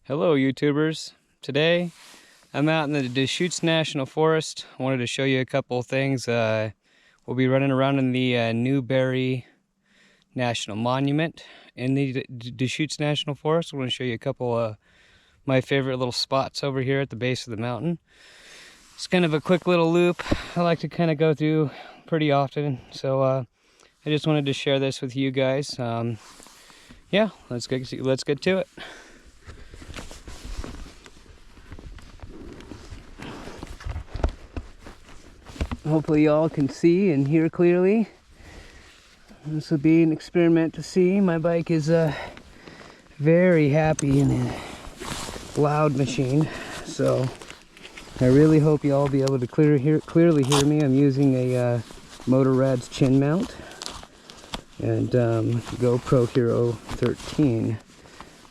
Hello YouTubers. Today I'm out in the Dechutes National Forest. I wanted to show you a couple of things. We'll be running around in the Newberry National Monument in the Dechutes National Forest. I want to show you a couple of my favorite little spots over here at the base of the mountain. It's kind of a quick little loop I like to kind of go through pretty often, so I just wanted to share this with you guys. Yeah, let's get to it. Hopefully y'all can see and hear clearly. This will be an experiment to see. My bike is very happy in a loud machine, so I really hope y'all be able to clearly hear me. I'm using a Motorrad's chin mount and GoPro Hero 13.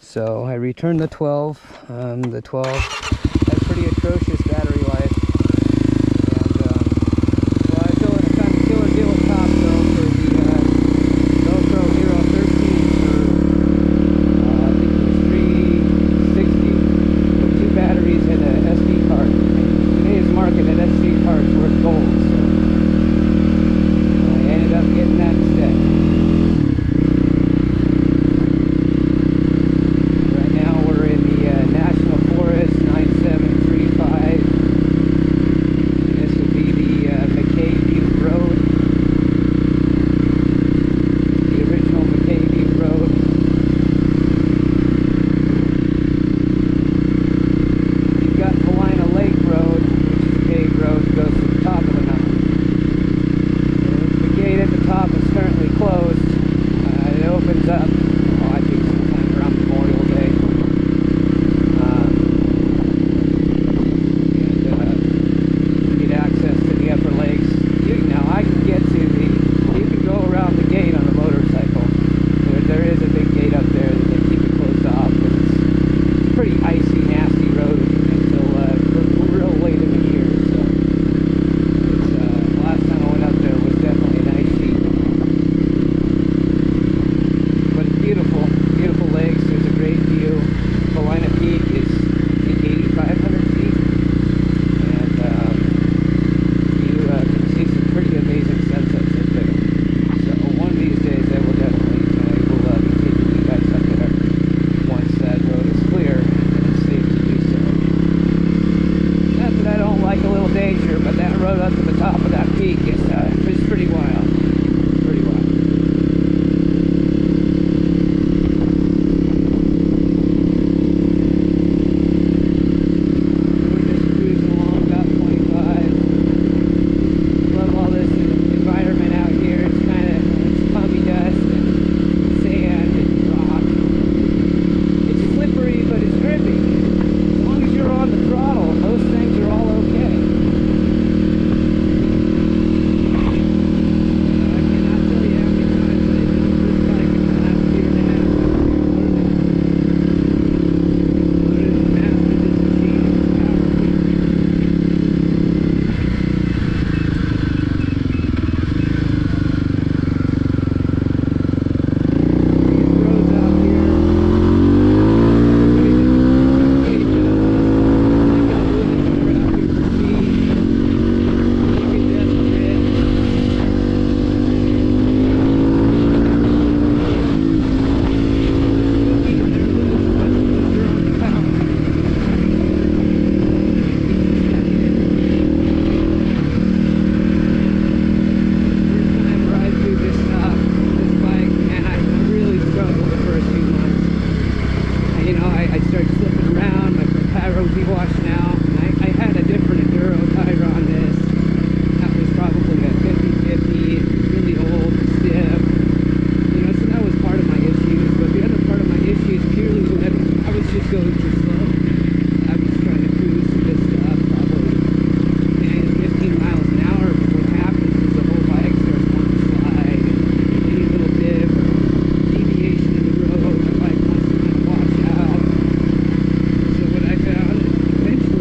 So I returned the 12. The 12 has pretty atrocious battery life. But that road up to the top of that peak is pretty wild. Pretty wild. We're just cruising along about 25. Love all this environment out here. It's kind of puppy dust and sand and rock. It's slippery, but it's grippy. As long as you're on the throttle, most things are all okay. Eventually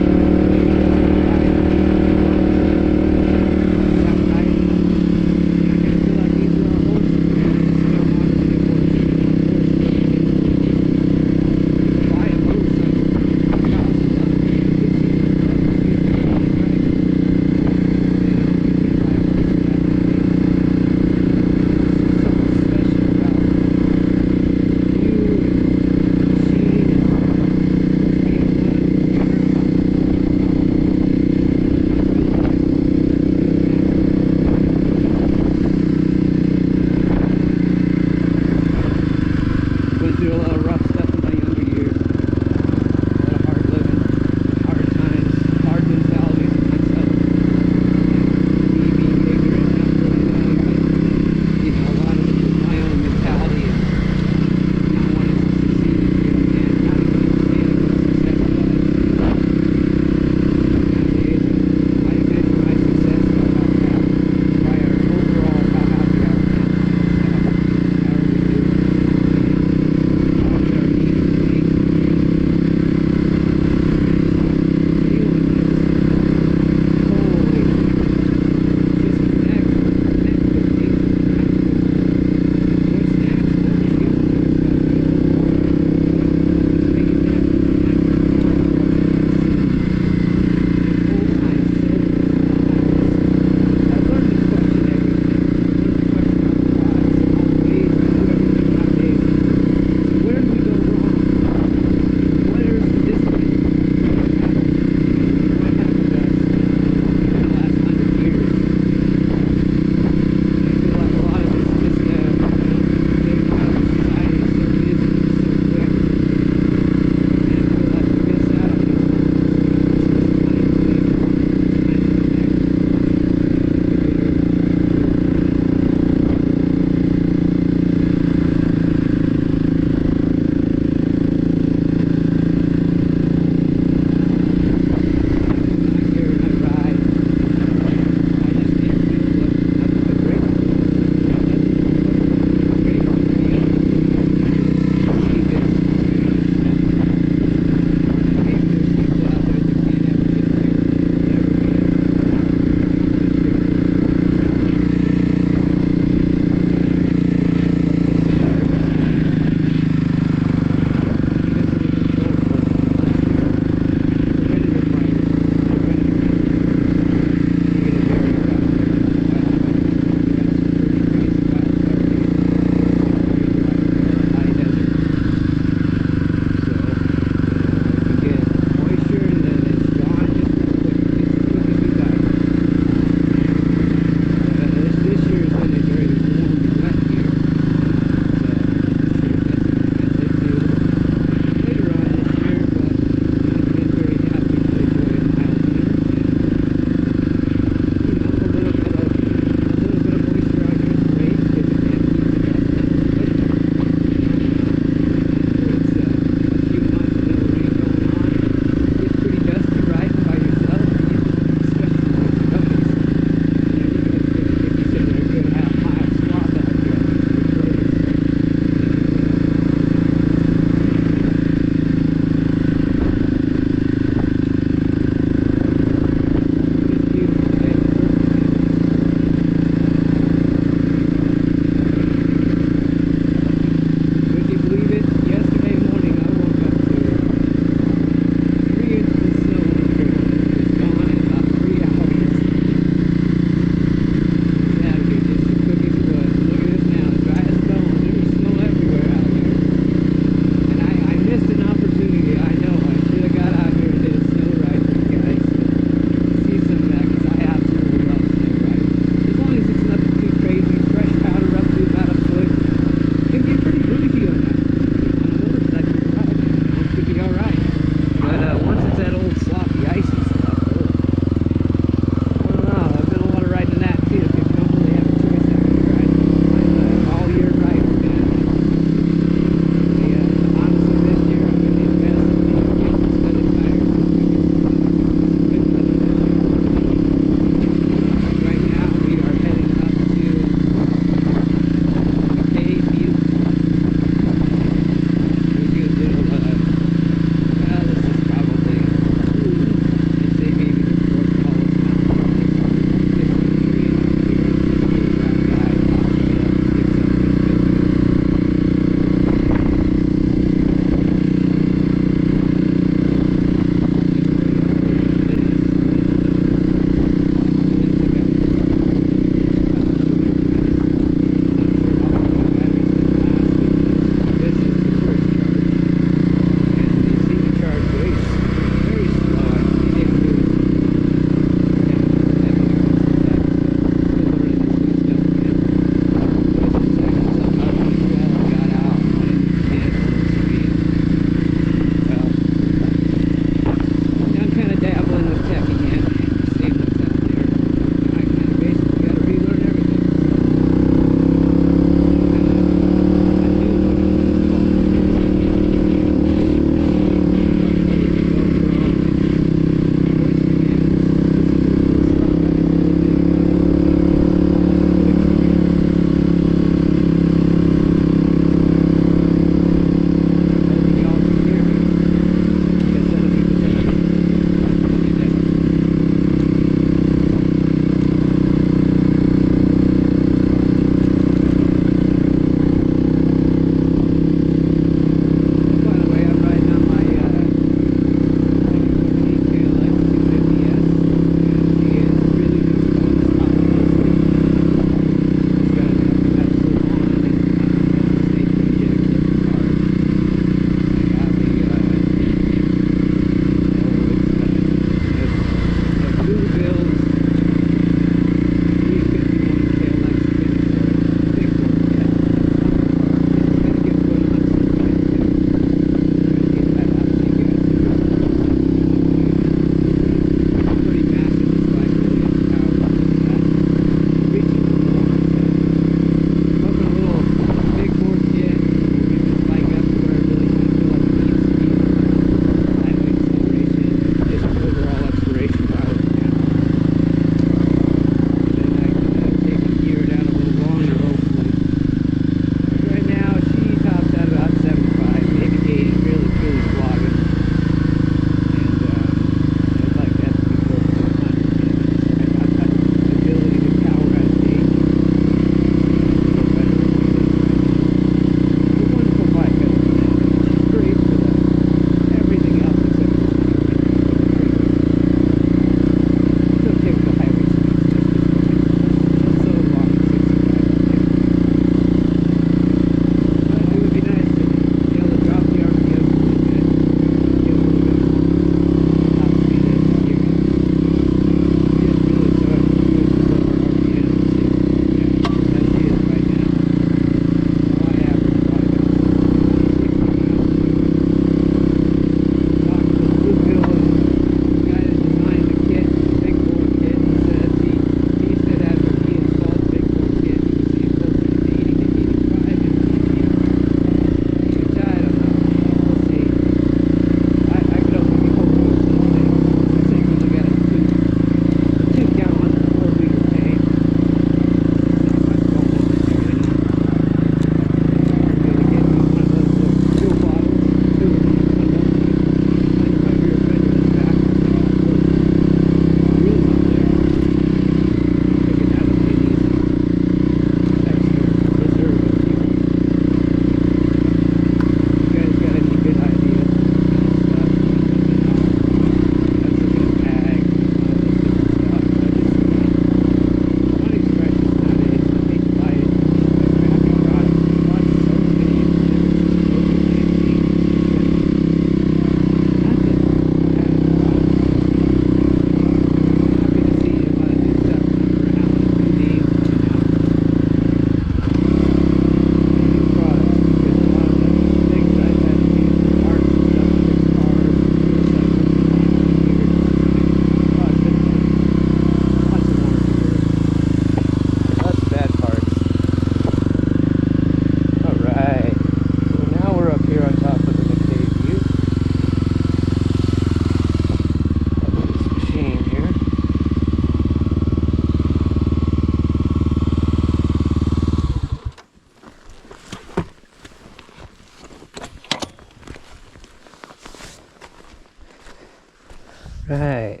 Right.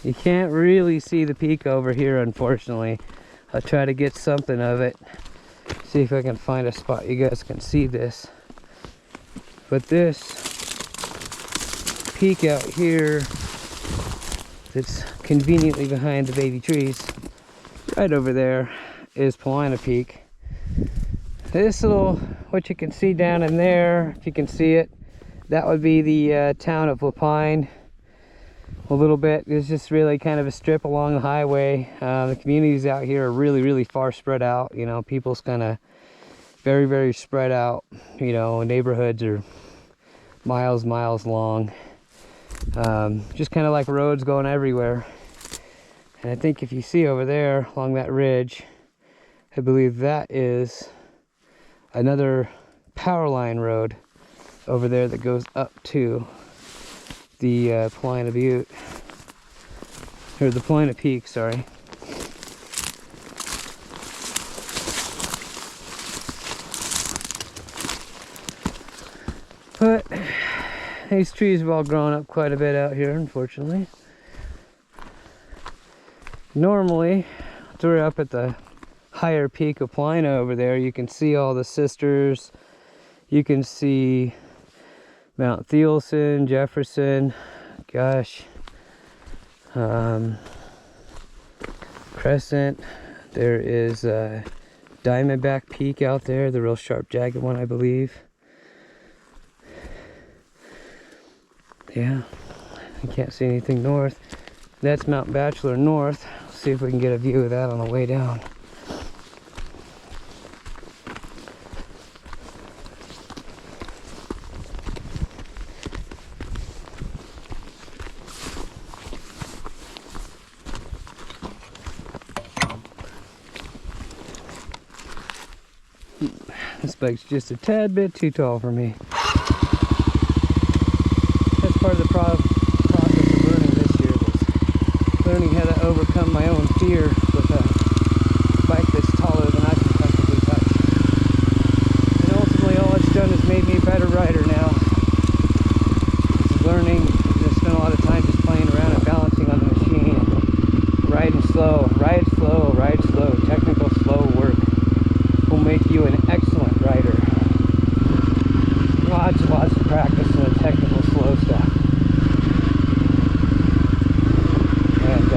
You can't really see the peak over here, unfortunately. I'll try to get something of it. See if I can find a spot you guys can see this. But this peak out here that's conveniently behind the baby trees, right over there, is Paulina Peak. This little, what you can see down in there, if you can see it, that would be the town of Lapine. A little bit. It's just really kind of a strip along the highway. The communities out here are really far spread out. You know, people's kind of very spread out. You know, neighborhoods are miles long. Just kind of like roads going everywhere. And I think if you see over there along that ridge, I believe that is another power line road over there that goes up to the Paulina Butte, or the Paulina Peak, sorry. But these trees have all grown up quite a bit out here, unfortunately. Normally, if we're up at the higher peak of Paulina over there, you can see all the sisters. You can see Mount Thielsen, Jefferson, gosh, Crescent. There is Diamondback Peak out there, the real sharp, jagged one, I believe. Yeah, I can't see anything north. That's Mount Bachelor North. Let's see if we can get a view of that on the way down. This bike's just a tad bit too tall for me. That's part of the process of learning this year, is learning how to overcome my own fear with a bike that's taller than I can comfortably touch. And ultimately all it's done is made me a better rider now. It's learning, I spent a lot of time just playing around and balancing on the machine, and riding slow, ride slow, technical slow work will make you an excellent rider. Lots of practice in the technical slow stuff. And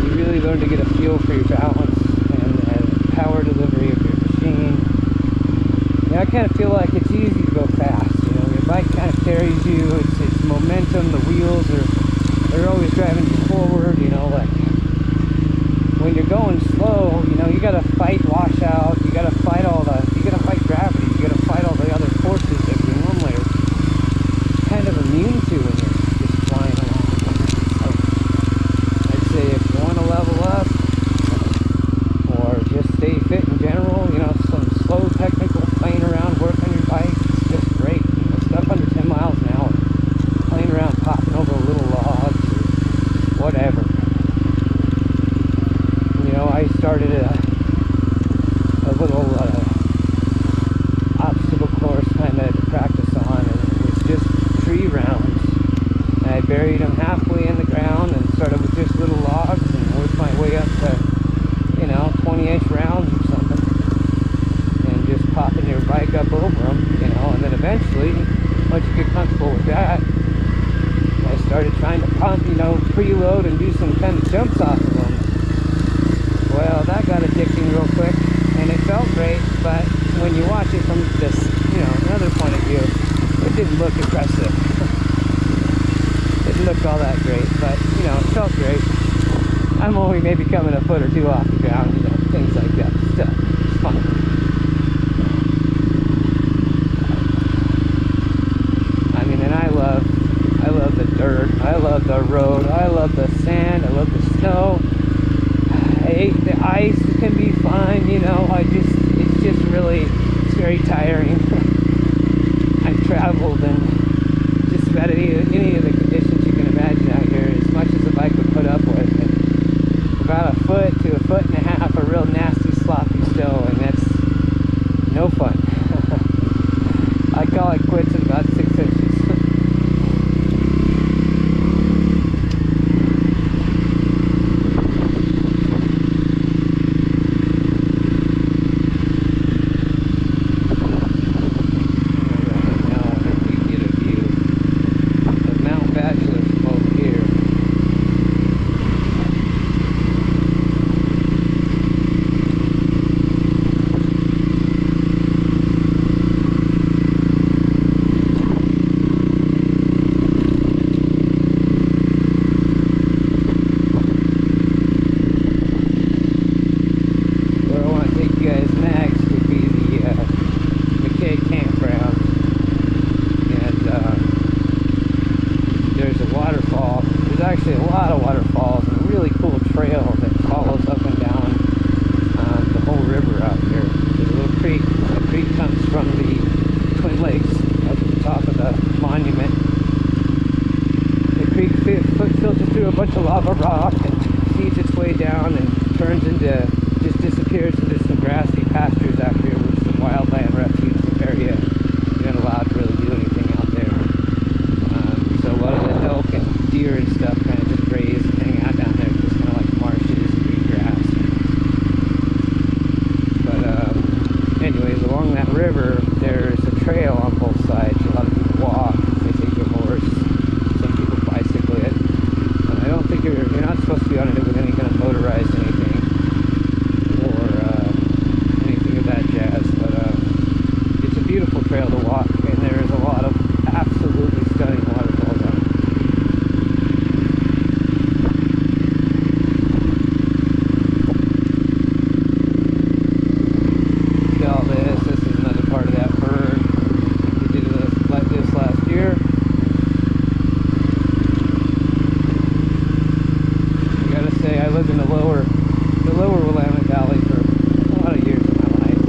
you really learn to get a feel for your balance and power delivery of your machine. And I kind of feel like it's easy to go fast. You know, your bike kind of carries you, it's momentum, the wheels they're always driving you forward, you know, like when you're going slow, you know, you gotta fight washout, you gotta fight gravity, you gotta fight all the other forces that you normally are kind of immune to when you're just flying along. So I'd say if you want to level up or just stay fit in general, you know, some slow technical playing around work on your bike, it's just great. You know, stuff under 10 miles an hour, playing around, popping over little logs or whatever. You know, I started a little obstacle course kind of to practice on, and it was just tree rounds. And I buried them halfway in the ground and started with just little logs and worked my way up to, you know, 20-inch rounds or something, and just popping your bike up over them, you know. And then eventually, once you get comfortable with that, I started trying to pump, you know, preload and do some kind of jumps off of them. Well, that got addicting real quick, and it felt great, but when you watch it from this, you know, another point of view, it didn't look impressive. It didn't look all that great, but, you know, it felt great. I'm only maybe coming a foot or two off the ground, you know, things like that. Still, it's fun. I mean, and I love the dirt, I love the road, I love the sand, I love the snow. I hate the ice, it can be fun, you know, it's just really, it's very tiring. I've traveled in just about any of the conditions you can imagine out here, as much as the bike would put up with. And about a foot to a foot and a half of real nasty, sloppy snow, and that's no fun. I call it quits at about 6 inches. filters through a bunch of lava rock and feeds its way down and turns into, just disappears into some grassy pastures out here, which is a wildland refuge area. You're not allowed to really do anything out there. So a lot of the elk and deer and stuff kind of just graze and hang out down there, just kind of like marshes, green grass. But anyways, along that river, there's a trail on both sides. A lot of people walk, they take their horse, some people bicycle it. And I don't think you're not supposed to be on it with any kind of motorized anything or anything of that jazz. But it's a beautiful trail to walk, and there's a lot of absolutely stunning waterfalls on it. See all this. This is another part of that burn. We did this like this last year. I gotta say, I lived in the lower Willamette Valley for a lot of years of my life.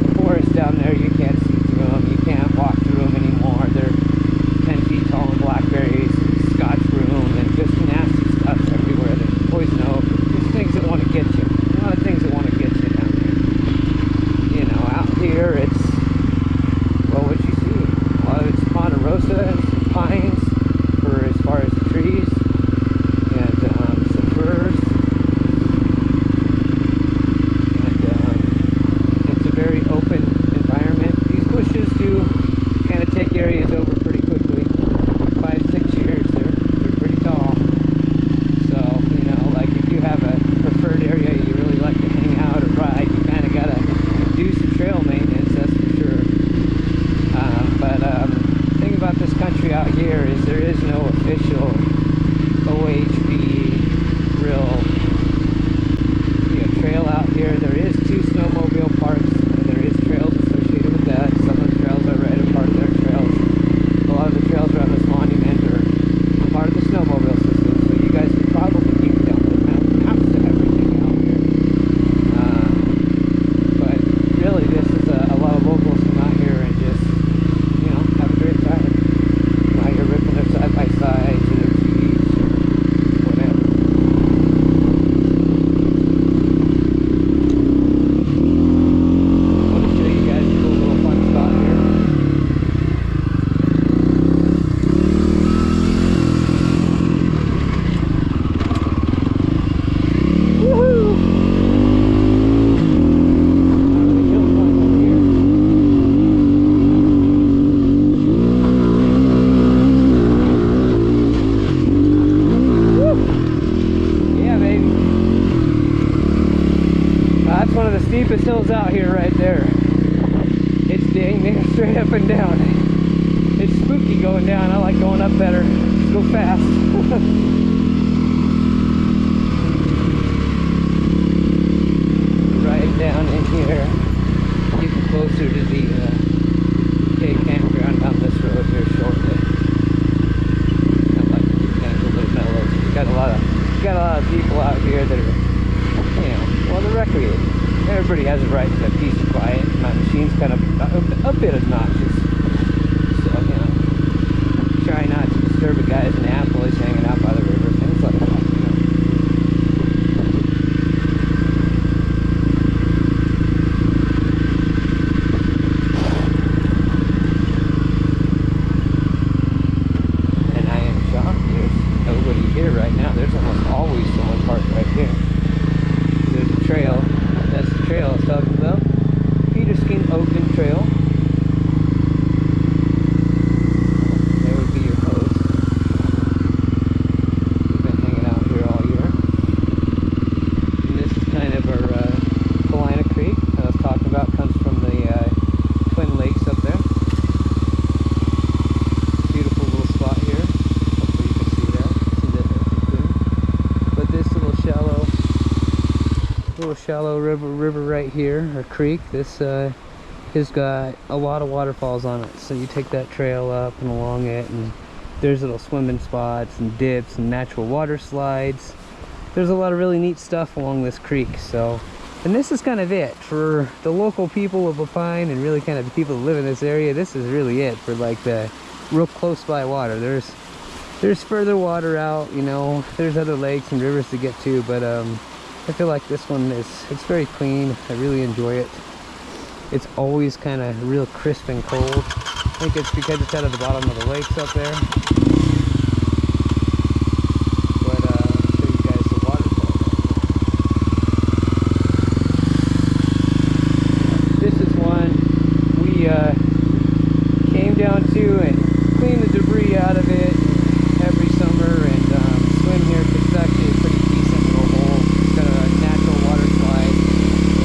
The forests down there, you can't see through them. You can't walk through them anymore. They're 10 feet tall and blackberries, scotch broom, and just nasty stuff everywhere. There's poison oak. Just things that want to get you. A lot of things that want to get you down there. You know, out here it's, well, what you see. A lot of it's ponderosa and some pines for as far as the trees, and some firs. And it's a very open environment. These bushes do kind of take areas over pretty quickly. 5-6 years, they're pretty tall. So, you know, like if you have a preferred area you really like to hang out or ride, you kind of gotta do some trail maintenance, that's for sure. But the thing about this country out here is there is no official OHV real, you know, trail out here. There is 2 snowmobile parks, and there is trails associated with that. Some of the trails are right a part of their trails. A lot of the trails around this monument are part of the snowmobile system, so you guys could probably keep down the maps to everything out here. But really, this is a lot of locals come out here and just, you know, have a great time. Out here ripping their side-by-sides or their Jeeps or whatever. I want to show you guys a cool little fun spot here. Woohoo! Not really hill climb over here. Woo! Yeah, baby. That's one of the steepest hills out here right there. It's dang near straight up and down. It's spooky going down. I like going up better. Let's go fast. Right down in here, getting closer to the McKay campground down this road here shortly. I'd like to get kind of a little mellow. We got a lot of people out here that are, you know, well, they're recreating. Everybody has a right to peace and quiet. My machine's kind of a bit obnoxious, so, you know, try not to disturb a guy's nap while he's hanging out by the river, things like that, you know. And I am shocked there's nobody here right now. There's almost always someone parked right here. There's a trail. That's the trail I was talking about. Peterskin Open Trail. There would be your host. We've been hanging out here all year. And this is kind of our Kalina Creek I was talking about. Comes from the Twin Lakes up there. Beautiful little spot here. Hopefully you can see that. See that clear. But this little shallow river right here, or creek, this has got a lot of waterfalls on it. So you take that trail up and along it, and there's little swimming spots and dips and natural water slides. There's a lot of really neat stuff along this creek. So, and this is kind of it for the local people of Lapine, and really kind of the people that live in this area. This is really it for like the real close by water. There's There's further water out, you know, there's other lakes and rivers to get to, but I feel like this one it's very clean. I really enjoy it. It's always kind of real crisp and cold. I think it's because it's out of the bottom of the lakes up there. But I'll show you guys the waterfall. This is one we came down to and cleaned the debris out of it every summer and swim here because it's actually a pretty decent little hole. It's got a natural water slide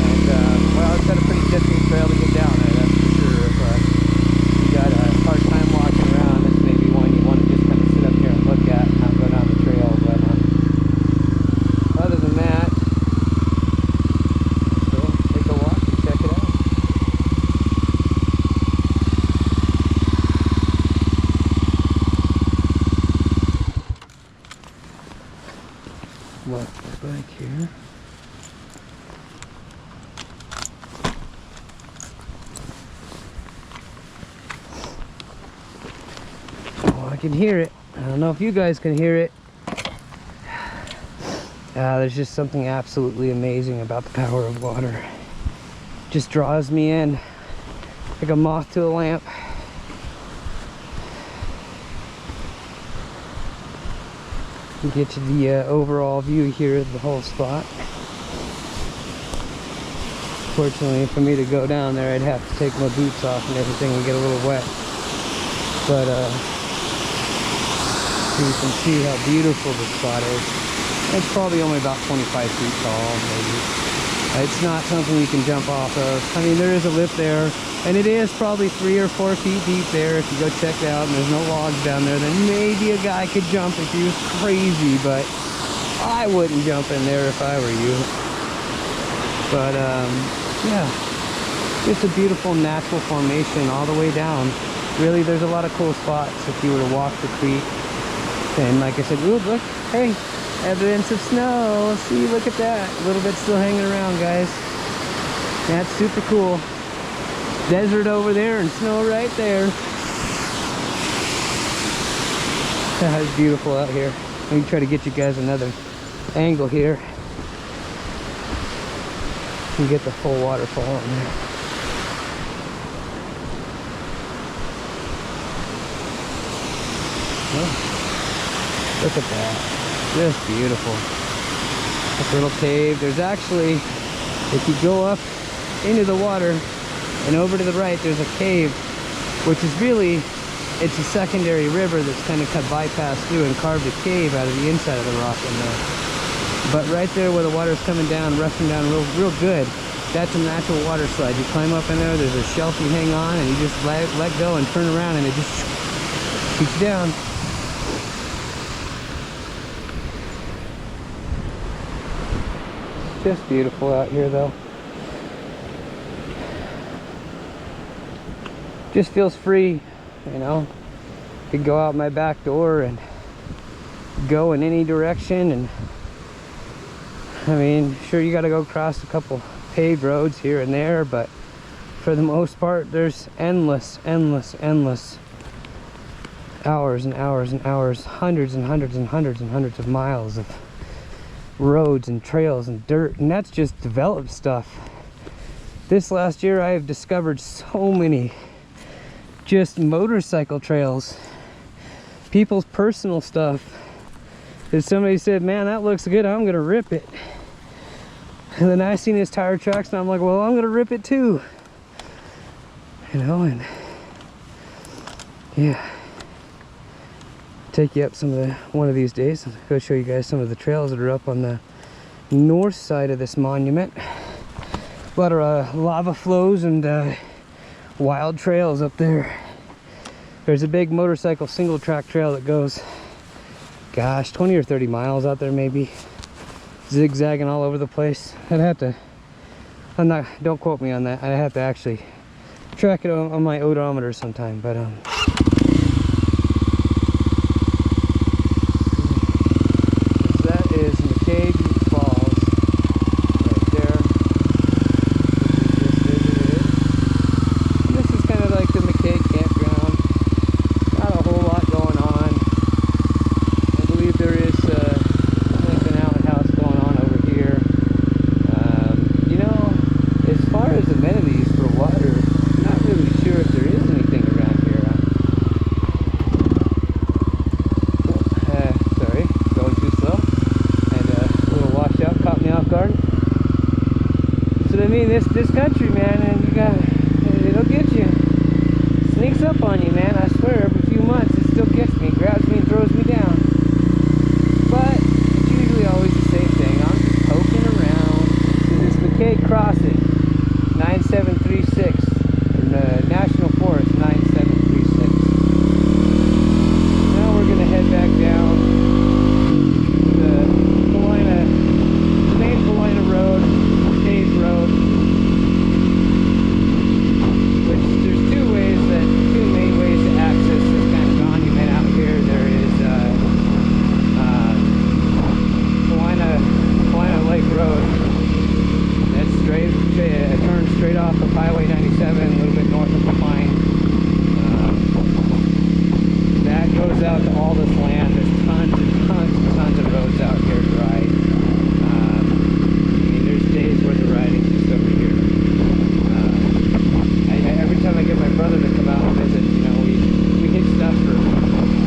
and well, it's got a pretty difficult trail to get down there, that's for sure. If you got a hard time walking around, this may be one you want to just kind of sit up here and look at and not go down the trail. But other than that, so take a walk and check it out. Walk my bike here. Oh, I can hear it. I don't know if you guys can hear it. There's just something absolutely amazing about the power of water. Just draws me in like a moth to a lamp. Get you the overall view here of the whole spot. Fortunately for me to go down there, I'd have to take my boots off and everything and get a little wet. But you can see how beautiful the spot is. It's probably only about 25 feet tall, maybe. It's not something you can jump off of. I mean, there is a lip there, and it is probably 3 or 4 feet deep there. If you go check it out and there's no logs down there, then maybe a guy could jump if he was crazy, but I wouldn't jump in there if I were you. But yeah, just a beautiful natural formation all the way down. Really, there's a lot of cool spots if you were to walk the creek. And like I said, ooh, look, hey, evidence of snow. See, look at that. A little bit still hanging around, guys. That's super cool. Desert over there and snow right there. It's beautiful out here. Let me try to get you guys another angle here. You can get the full waterfall on there. Oh, look at that. Just beautiful. This little cave. There's actually, if you go up into the water and over to the right, there's a cave, which is really, it's a secondary river that's kind of cut bypassed through and carved a cave out of the inside of the rock in there. But right there where the water's coming down, rushing down real good, that's a natural water slide. You climb up in there, there's a shelf you hang on, and you just let go and turn around, and it just keeps you down. Just beautiful out here, though. Just feels free, you know. Could go out my back door and go in any direction, and I mean, sure, you got to go across a couple paved roads here and there, but for the most part, there's endless hours and hours and hours, hundreds and hundreds and hundreds and hundreds of miles of roads and trails and dirt, and that's just developed stuff. This last year I have discovered so many just motorcycle trails, people's personal stuff, that somebody said, man, that looks good, I'm gonna rip it. And then I seen his tire tracks and I'm like, well, I'm gonna rip it too, you know. And yeah, take you up some of the one of these days. I'll go show you guys some of the trails that are up on the north side of this monument. A lot of lava flows and wild trails up there. There's a big motorcycle single track trail that goes, gosh, 20 or 30 miles out there, maybe, zigzagging all over the place. I'd have to, don't quote me on that, I'd have to actually track it on my odometer sometime, but that is McKay Butte Falls right there. We just visited. And this is kind of like the McKay campground. Not a whole lot going on. mean, this country, man, and it'll get you. Sneaks up on you, man. I swear, every few months it still gets me, grabs me and throws me down. But it's usually always the same thing. I'm just poking around. This is McKay Crossing, 9736, National Forest 9736. Now we're gonna head back down the main Paulina Road, paved road. Which there's two main ways to access this kind of monument out here. There is Paulina Lake Road. That's turns straight off of Highway 97, a little bit north of the Pine. That goes out to all this land. There's tons of roads out here to ride. I mean, there's days worth of riding just over here. Every time I get my brother to come out and visit, you know, we hit stuff for, I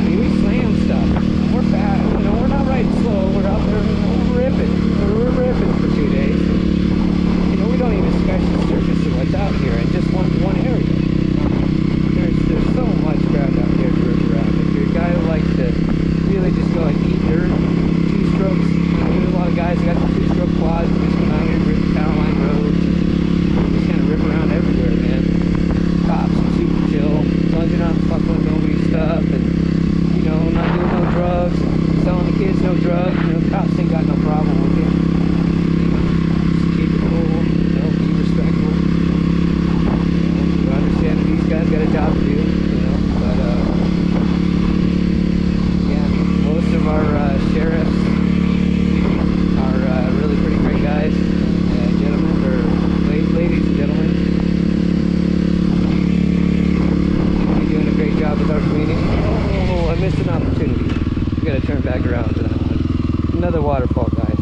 mean, we slam stuff. We're fast, you know, we're not riding slow. We're out there, you know, we're ripping for 2 days. You know, we don't even scratch the surface of what's out here in just one area. There's so much ground out here to rip around. If you're a guy who likes to really just go and eat dirt, two strokes, you know, there's a lot of guys who got the two-stroke quads and just come out here and rip the power line roads. Just kind of rip around everywhere, man. Cops are super chill, as long as you're not fucking with nobody's stuff, and, you know, not doing no drugs, selling the kids no drugs, you know, cops ain't got no problem with you. You know, just keep it cool, you know, be respectful. You understand that these guys got a job to do, you know, but, yeah, most of our sheriffs are really pretty great guys, gentlemen, or ladies and gentlemen. Seem to be doing a great job with our community. Oh, I missed an opportunity. We gotta turn back around to that one. Another waterfall, guys.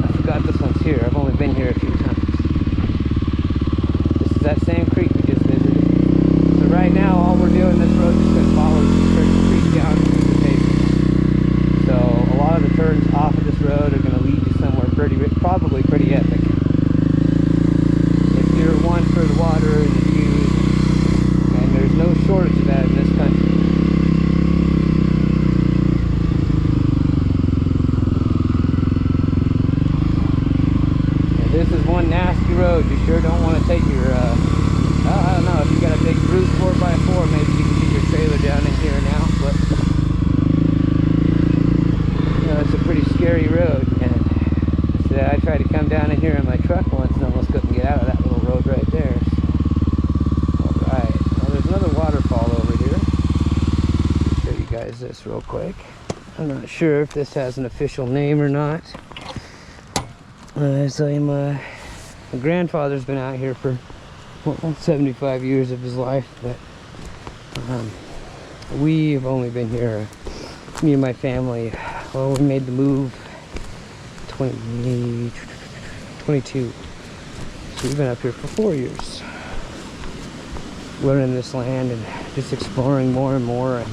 I forgot this one's here. I've only been here a few times. This is that same creek we just visited. So right now, all we're doing, this road just gonna follow the creek down to the pavement. So a lot of the turns off of this road are gonna lead you somewhere probably pretty epic. If you're one for the water and the views, and there's no shortage of that in this country. This is one nasty road. You sure don't want to take your, I don't know, if you got a big brute 4x4, maybe you can get your trailer down in here now, but, you know, it's a pretty scary road, and so I tried to come down in here in my truck once and almost couldn't get out of that little road right there. Alright, well, there's another waterfall over here. I'll show you guys this real quick. I'm not sure if this has an official name or not. My grandfather's been out here for 75 years of his life, but we've only been here, me and my family, well, we made the move 22, so we've been up here for 4 years, learning this land and just exploring more and more, and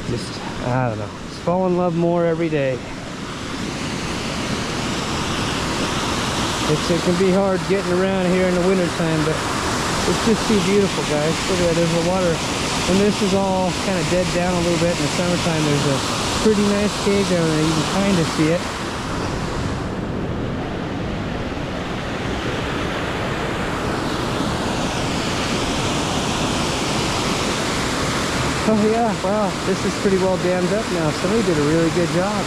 just, I don't know, just fall in love more every day. It can be hard getting around here in the wintertime, but it's just too beautiful, guys. Look at that, there's the water. When this is all kind of dead down a little bit in the summertime, there's a pretty nice cave down there. You can kind of see it. Oh yeah, wow, this is pretty well dammed up now. Somebody did a really good job.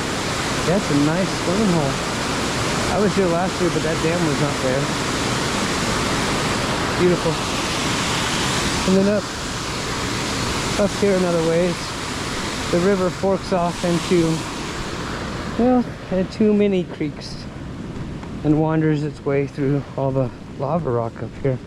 That's a nice swimming hole. I was here last year, but that dam was not there. Beautiful. And then up here another ways, the river forks off into, well, two mini creeks and wanders its way through all the lava rock up here.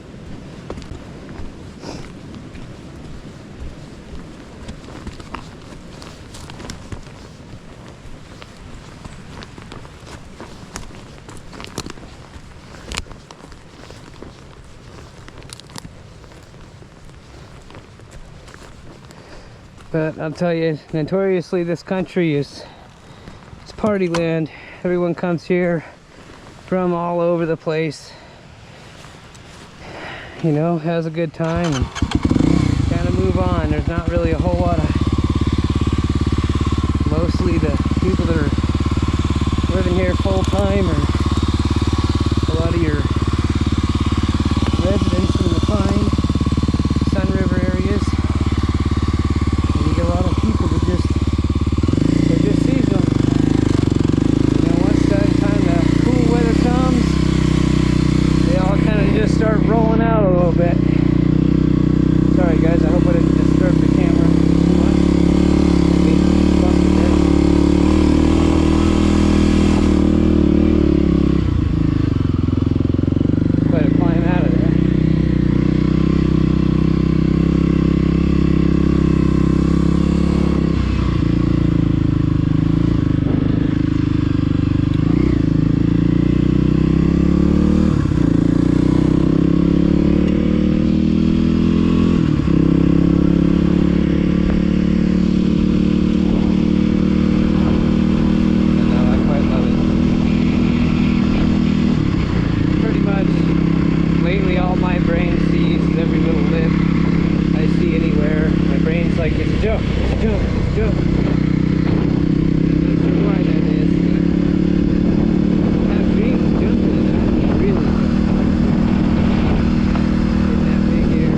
But I'll tell you, notoriously this country it's party land. Everyone comes here from all over the place. you know, has a good time and kind of move on. There's not really a whole lot of, mostly the people that are living here full time, or a lot of your residents in the Pine, Sun River areas. And you get a lot of people that they're just seasonal. You know, once that time the cool weather comes, they all kind of just start rolling out a little bit. Sorry guys, I hope I didn't disturb the camera too much. Maybe bump it there. Quite a climb out of there. Lately, all my brain sees is every little lip I see anywhere. My brain's like, it's a joke, it's a joke, it's a joke. I'm not sure why that is, but I have dreams jumping in that, really in that big air.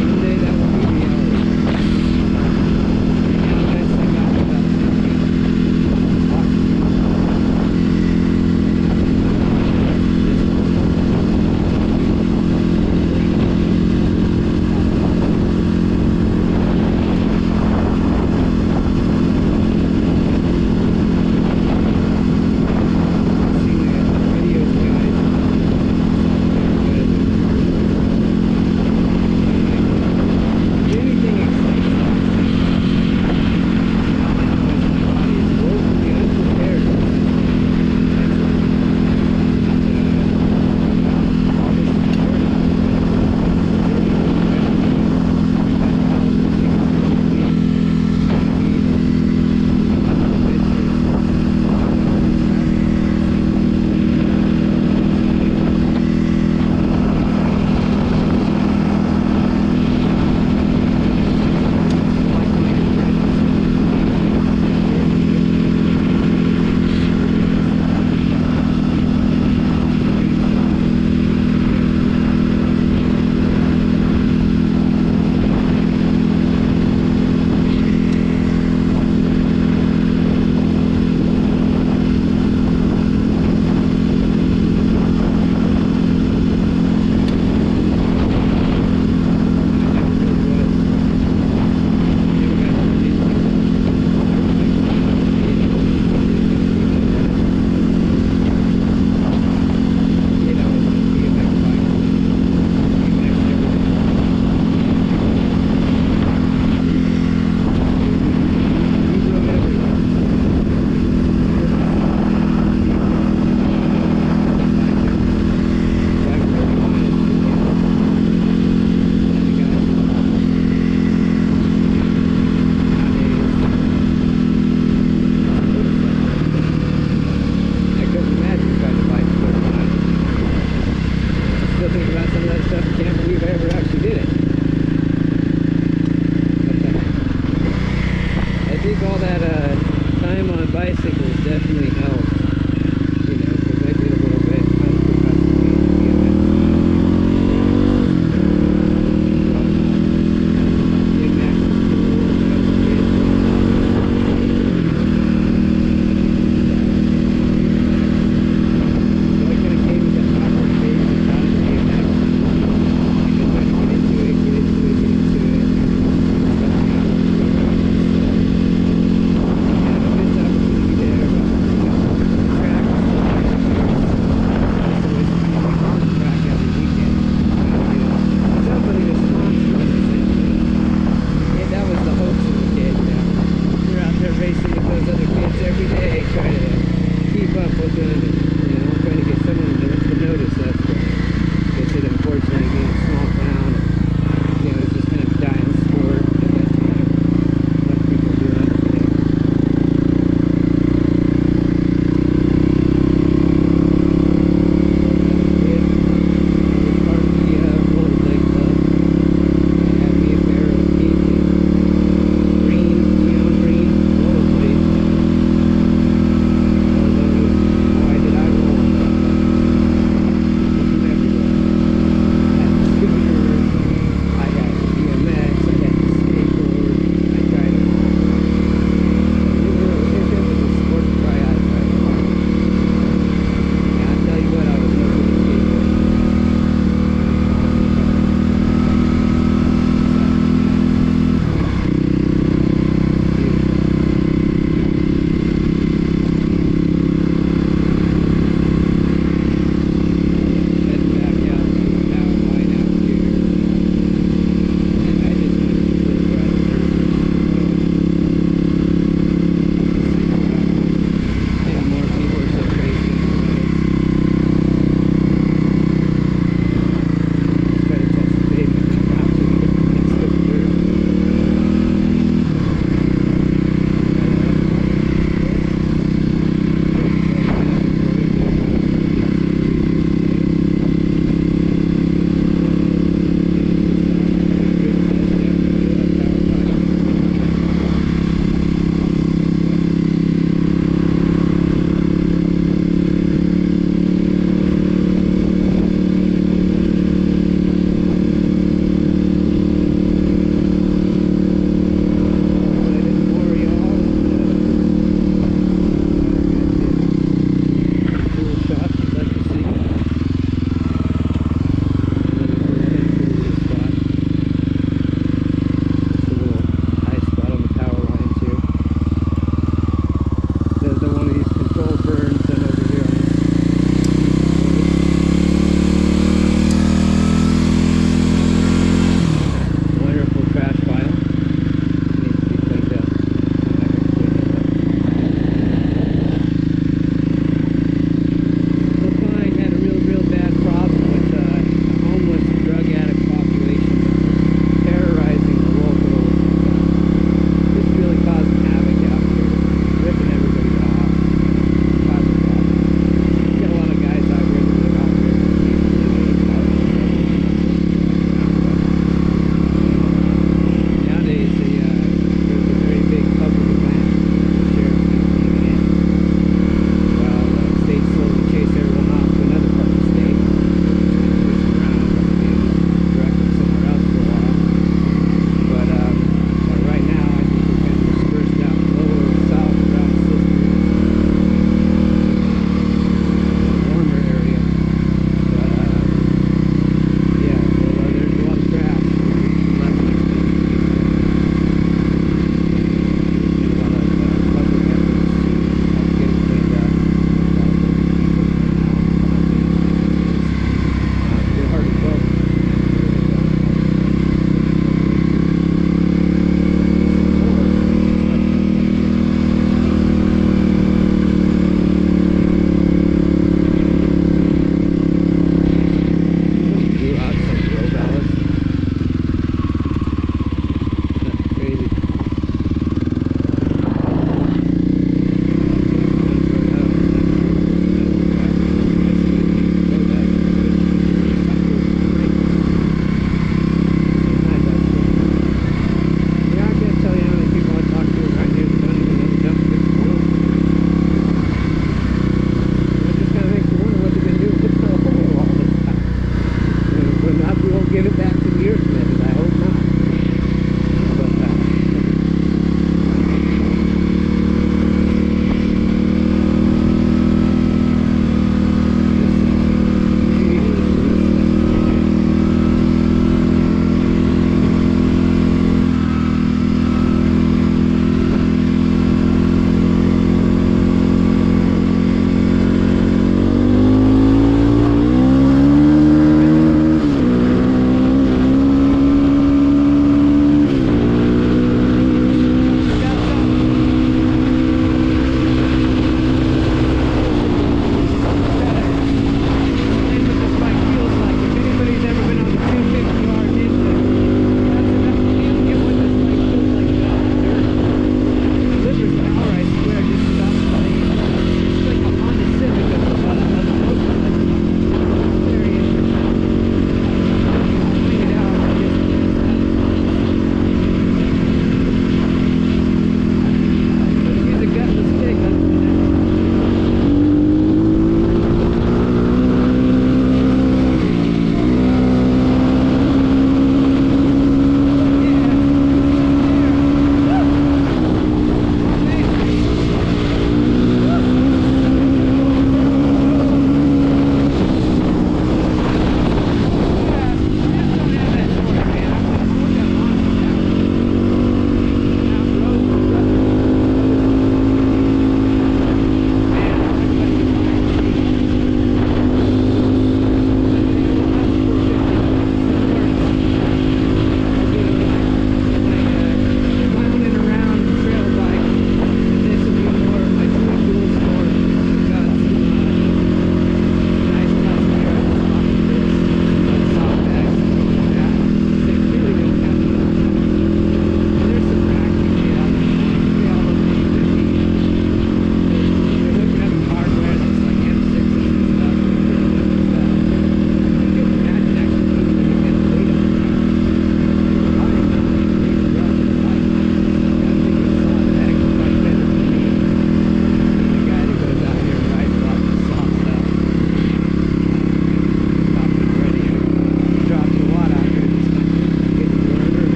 Someday that will be reality. And the best thing about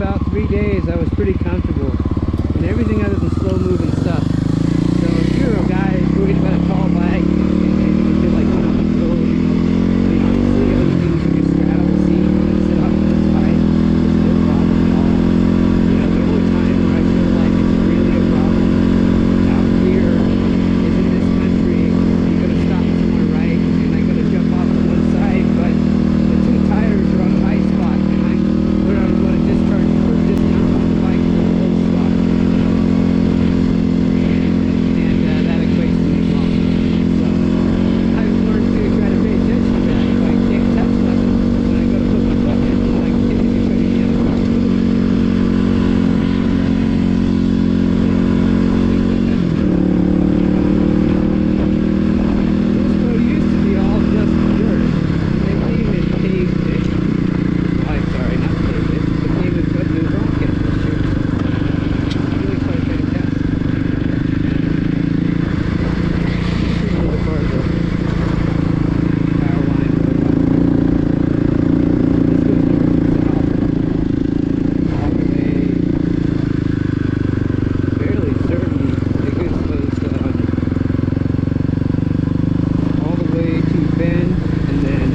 about 3 days, I was pretty comfortable in everything other than slow moving stuff. So if you're a guy who's worried about a tall bike and you feel like you're on the road, I mean, obviously other things you can straddle the seat and sit off to the side. There's no problem at all. You know, the only time where I feel like it's really a problem out here is in this country. You gotta stop somewhere right, and I gotta jump off to one side, but the two tires are on a high spot, and I'm where I'm going to discharge or dismount on the bike to a low spot. And that equates to me wrong. So I've learned to try to pay attention to that. If I can't touch nothing, when I go to put my foot in, I continue to try to get across the road. This road used to be all just dirt. They came and paved it. I'm sorry, not paved it. They came and put new rock in this year. Really quite fantastic. This is a little part of the power line road. This goes north and south. All the way, fairly certain it goes all the way to Bend, and then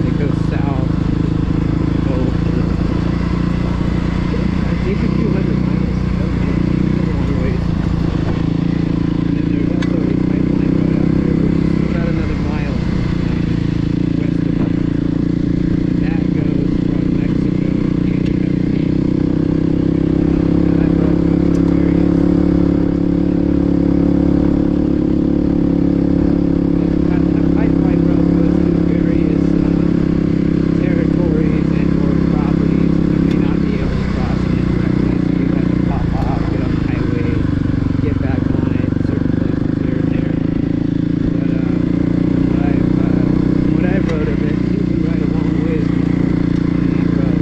it goes south. Oh, I think a few hundred miles. I don't know. It's a long ways. And then there's also a pipeline road out there, which is about another mile west of us. And that goes from Mexico to Canada. And that road goes to various that pipeline road goes through various territories and or properties, and you may not be able to cross it directly, so you have to pop off, get on the highway, get back on it, certain places here and there. But what I've rode of it, you can ride a long ways on that road.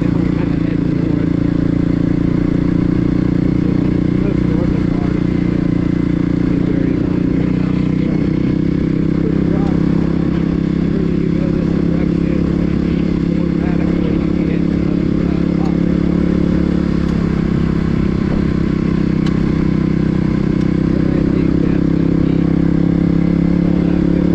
Now we're kind of heading north. The most northern part of the Newberry line here now. It's pretty rough. The further you go this direction, the more radical you get of pop. But I think that's going to be all that good.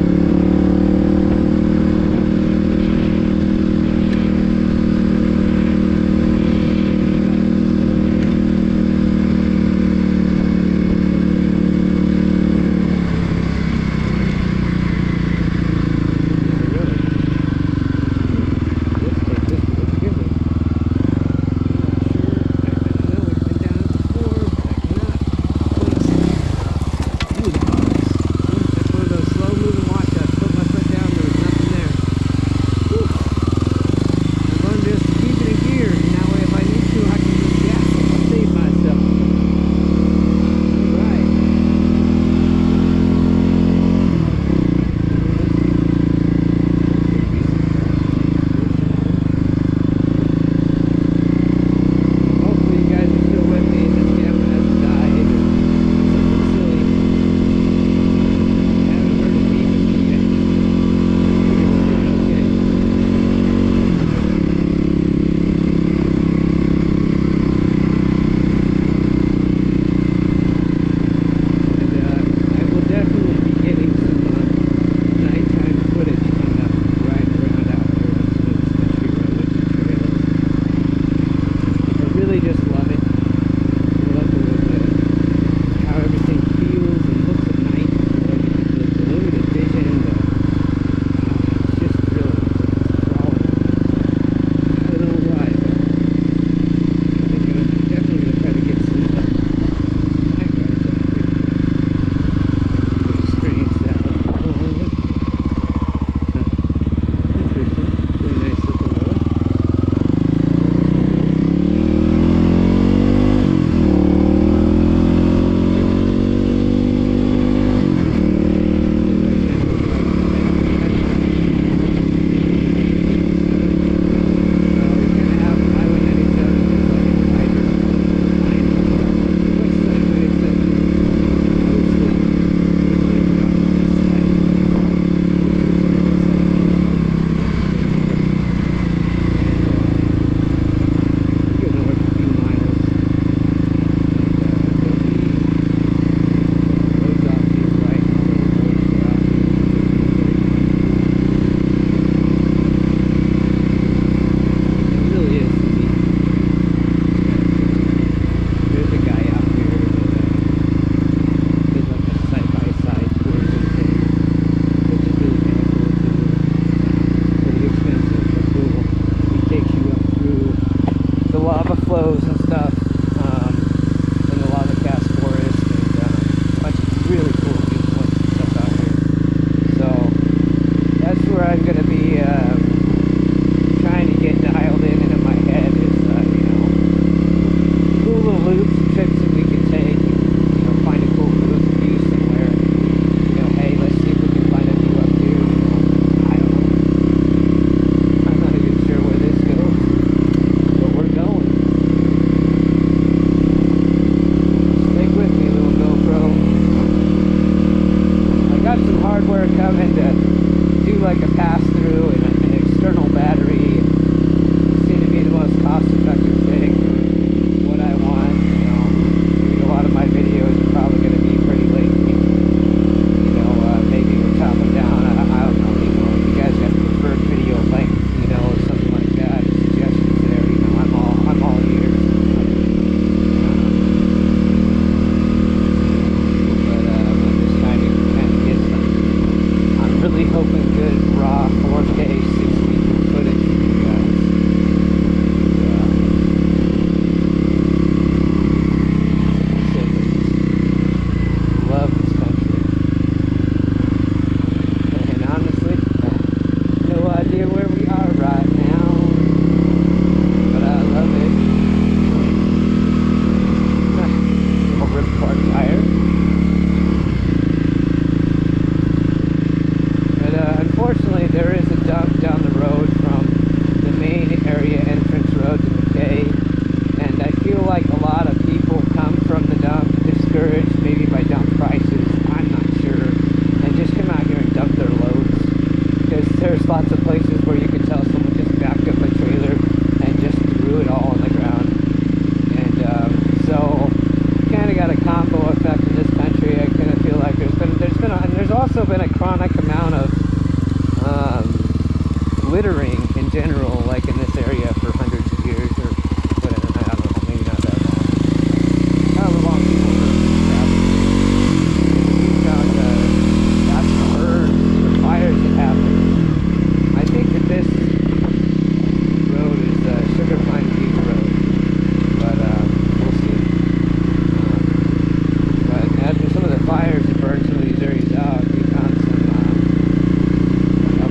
Hopefully you guys are still with me and this camera hasn't died or something silly. I haven't heard it beeping me yet. Okay. And I will definitely be getting some nighttime footage on riding around out there on some of this country roads and trails. I really just love it. I love how everything feels and looks at night. The limited vision. It's just really enthralling. I don't know why, but I think I'm definitely going to try to get some night rides out here. Strange that along with. Interesting. Really nice looking road. buffaloes and stuff in the lava cast forest, and a bunch of really cool viewpoints and stuff out here. So that's where I'm going to be trying to get dialed in my head is, cool little loops and trips that we can take, and, find a cool view somewhere. Hey, let's see if we can find a view up here. I don't know. I'm not even sure where this goes, but we're going. Stick with me, little GoPro. I got some hardware coming to do like a pass-through and an external battery. Seem to be the most cost-effective thing. What I want, a lot of my videos are probably going to be pretty lengthy. Maybe we're chopping down. I don't know. If you guys have preferred video length, or something like that, suggestions there. I'm all ears. But I'm just trying to get some. I'm really hoping good raw 4K 6-week footage for you guys. Love this country. And honestly, no idea where we are right now, but I love it. A rip apart tire. But unfortunately, there is a dump down the road from the main area entrance road to McKay, and I feel like a lot of people come from the dump discouraged maybe by dump prices, I'm not sure, and just come out here and dump their loads, because there's lots of places where you can tell someone just backed up a trailer and just threw it all on the ground. And so kind of got a combo effect in this country. I kind of feel like there's also been a chronic amount of littering in general, like in this area for hundreds of years or whatever. I don't know, maybe not that long. However long people have that's the burns, the fires that happen. I think that this road is Sugar Pine Beach Road, but we'll see. But after some of the fires that burned some of these areas out, we found some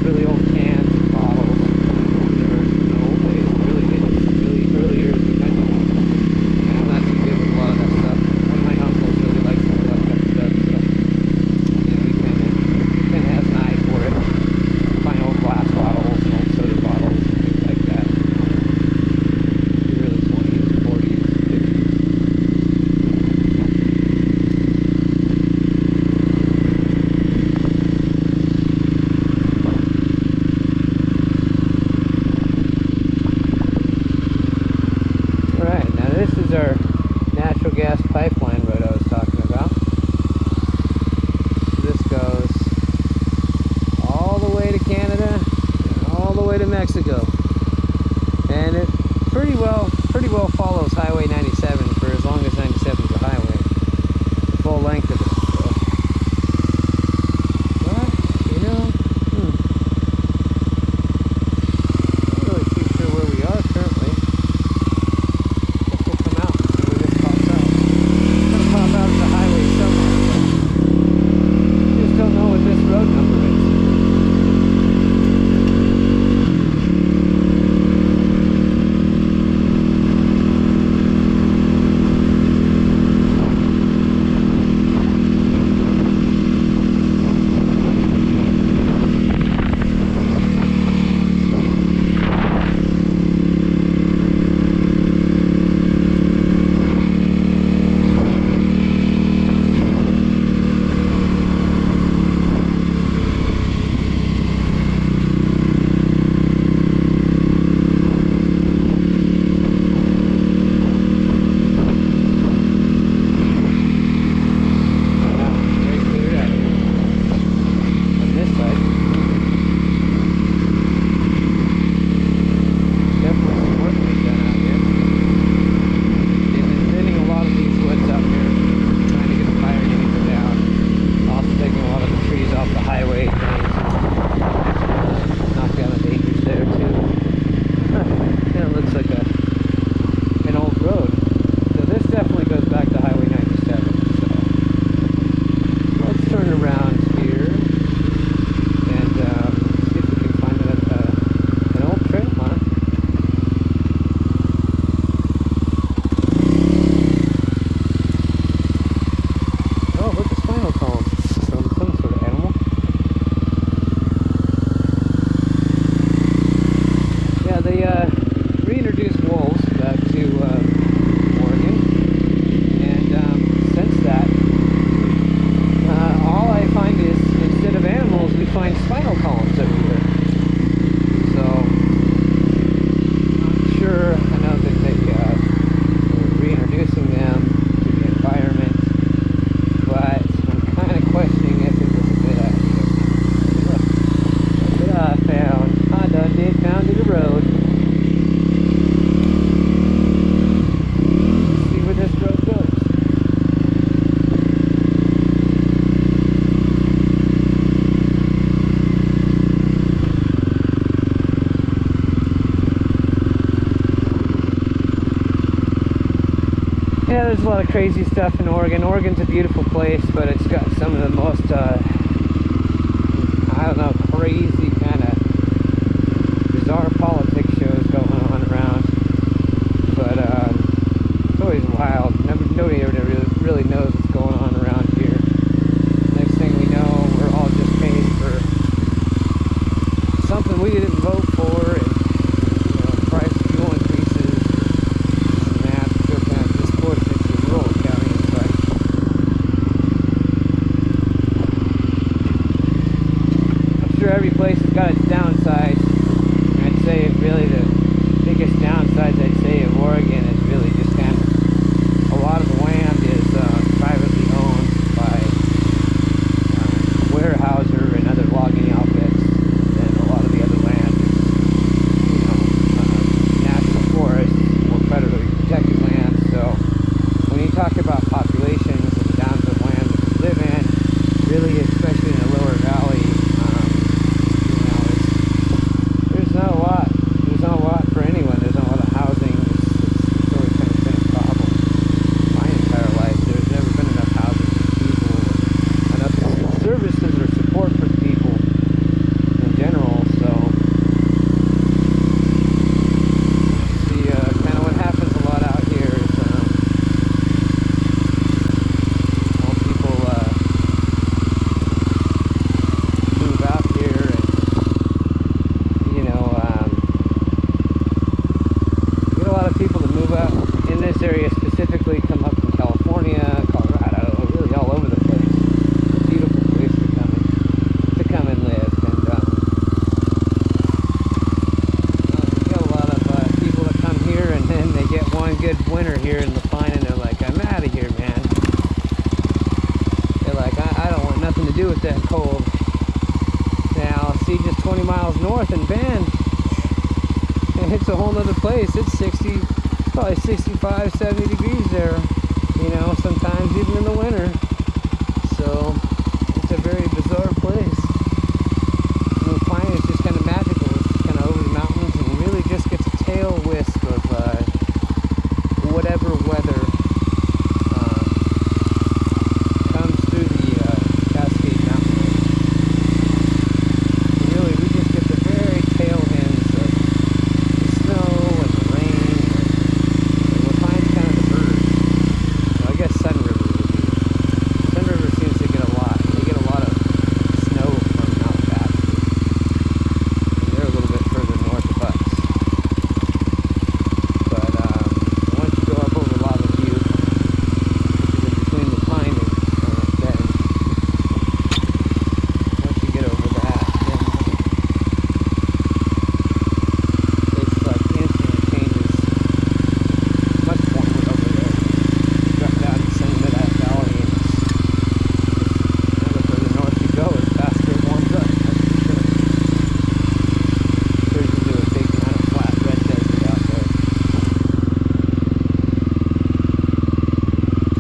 really old cans and bottles. They were in the old days, really early years of the country. And I'm not too good with a lot of that stuff. One of my uncles really likes to collect that stuff, so he kind of has an eye for it. Find old glass bottles and old soda bottles and things like that. The early 20s, 40s, 50s. Alright, now this is our natural gas pipeline road I was talking about. This goes all the way to Canada and all the way to Mexico. And it pretty well follows Highway 97 for as long as 97 is a highway. The full length of it. So. But, not really too sure where we are currently. We'll come out and where this pops out. It's gonna pop out of the highway somewhere, but just don't know what this road number is. Yeah, there's a lot of crazy stuff in Oregon. Oregon's a beautiful place, but it's got some of the most, I don't know, crazy kind of bizarre politics shows going on around. But it's always wild. Nobody ever really knows what's going on around here. Next thing we know, we're all just paid for something we didn't vote for, and price of fuel increases, and that still kind of disproportionate to rural counties. But I'm sure every place has got its downsides. And I'd say really the biggest downsides I'd say of Oregon is really just kind of a lot of the land is privately owned by Weyerhaeuser and other logging outfits, and a lot of the other land is, national forests or federally protected land. So when you talk about populations and the downs of land that we live in, really, especially in the lower valley, there's not a lot. There's not a lot for anyone. There's not a lot of housing. It's always kind of been a problem. My entire life, there's never been enough housing for people, enough services or support for people in general. So see, kind of what happens a lot out here is all people move out here, and you get a lot of people that move out in this area specifically, come up from California, Colorado, really all over the place. It's a beautiful place to come and live. And you get a lot of people that come here, and then they get one good winter here in the pine, and they're like, I'm out of here, man. They're like, I don't want nothing to do with that cold. Now, see, just 20 miles north in Bend, and it's a whole nother place. It's probably 65, 70 degrees there, sometimes even in the winter. So it's a very bizarre place. And the pine is just kind of magical. It's just kind of over the mountains, and really just gets a tail whisk of whatever weather comes through the Cascade Mountain range. And really, we just get the very tail ends of the snow and the rain. And we're kind of the birds. Well, I guess Sun River would be. Sun River seems to get a lot. They get a lot of snow from Mount Bass. They're a little bit further north of us. But once you go up over Lava Butte, which is in between the pine and Bend, once you get over that, then it's like instantly changes. Much warmer over there. Drop down to some of that valley, and it's the further north you go, the faster it warms up. That's for sure. Turns into a big kind of flat red desert out there.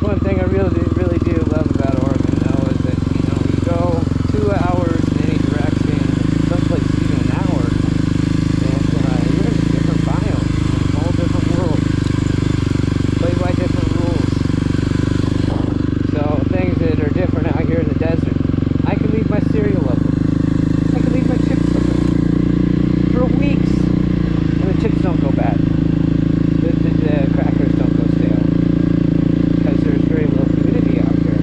One thing I really do love about Oregon, though, is that you go 2 hours in any direction, some places even an hour, and you're in a different biome, a whole different world, played by different rules. So things that are different out here in the desert, I can leave my cereal open, I can leave my chips open for weeks, and the chips don't go bad. The crackers don't go stale, because there's very low humidity out here.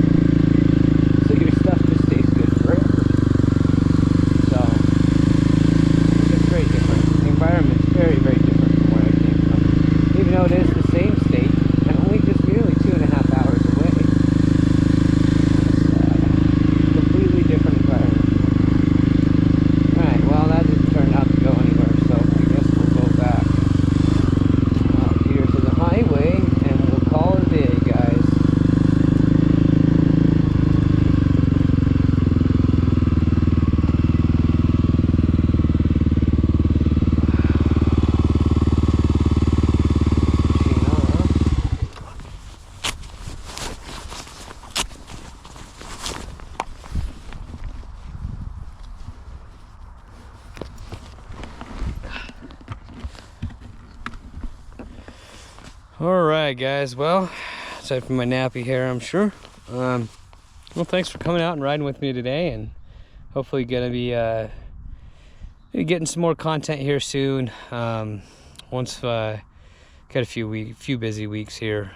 So your stuff just stays good forever. So it's just very different. The environment's very, very different from where I came from. Even though it is the same state, and only just nearly 2.5 hours away. It's a completely different environment. Alright, well, that didn't turn out to go anywhere, so I guess we'll go back up here to the highway, and we'll call it a day, guys. Alright guys, well, aside from my nappy hair, I'm sure. Well, thanks for coming out and riding with me today, and hopefully gonna be getting some more content here soon. Once got a few busy weeks here,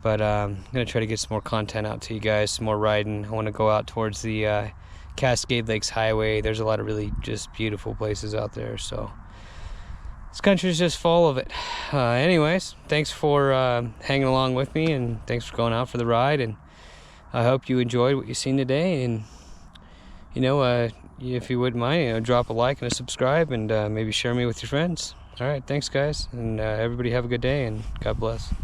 but I'm gonna try to get some more content out to you guys, some more riding. I want to go out towards the Cascade Lakes Highway. There's a lot of really just beautiful places out there, so this country's just full of it. Anyways, thanks for hanging along with me, and thanks for going out for the ride, and I hope you enjoyed what you've seen today. And if you wouldn't mind, drop a like and a subscribe, and maybe share me with your friends. All right, thanks guys, and everybody have a good day, and God bless.